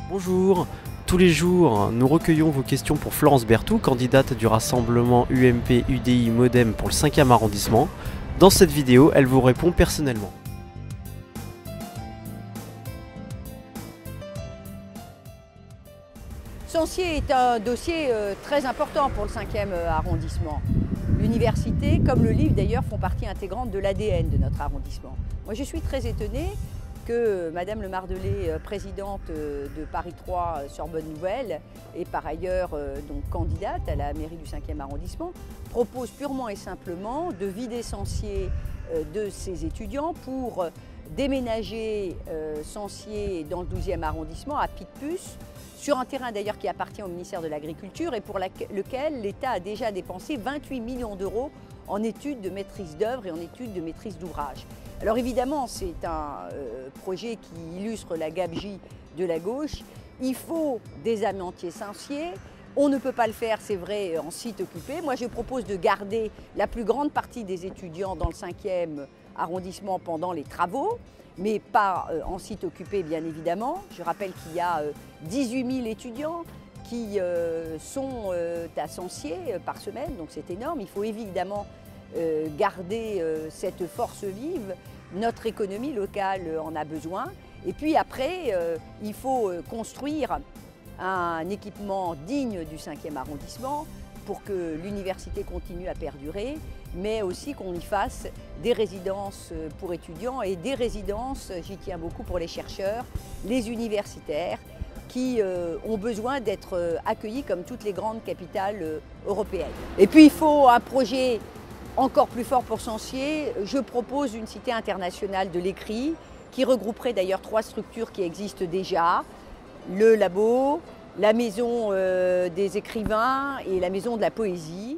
Bonjour, tous les jours, nous recueillons vos questions pour Florence Berthoud, candidate du rassemblement UMP UDI Modem pour le 5e arrondissement. Dans cette vidéo, elle vous répond personnellement. Censier est un dossier très important pour le 5e arrondissement. L'université, comme le livre d'ailleurs, font partie intégrante de l'ADN de notre arrondissement. Moi je suis très étonnée que Madame Le Mardelet, présidente de Paris 3 Sorbonne Nouvelle et par ailleurs donc candidate à la mairie du 5e arrondissement, propose purement et simplement de vider Censier de ses étudiants pour déménager Censier dans le 12e arrondissement à Picpus, sur un terrain d'ailleurs qui appartient au ministère de l'Agriculture et pour lequel l'État a déjà dépensé 28 millions d'euros en études de maîtrise d'œuvre et en études de maîtrise d'ouvrage. Alors évidemment, c'est un projet qui illustre la gabegie de la gauche. Il faut désamantier Censier. On ne peut pas le faire, c'est vrai, en site occupé. Moi, je propose de garder la plus grande partie des étudiants dans le 5e arrondissement pendant les travaux, mais pas en site occupé, bien évidemment. Je rappelle qu'il y a 18 000 étudiants qui sont à Censier par semaine, donc c'est énorme. Il faut évidemment garder cette force vive. Notre économie locale en a besoin. Et puis après, il faut construire un équipement digne du 5e arrondissement pour que l'université continue à perdurer, mais aussi qu'on y fasse des résidences pour étudiants et des résidences, j'y tiens beaucoup, pour les chercheurs, les universitaires, qui ont besoin d'être accueillis comme toutes les grandes capitales européennes. Et puis il faut un projet encore plus fort pour Censier. Je propose une cité internationale de l'écrit, qui regrouperait d'ailleurs 3 structures qui existent déjà, le labo, la maison des écrivains et la maison de la poésie.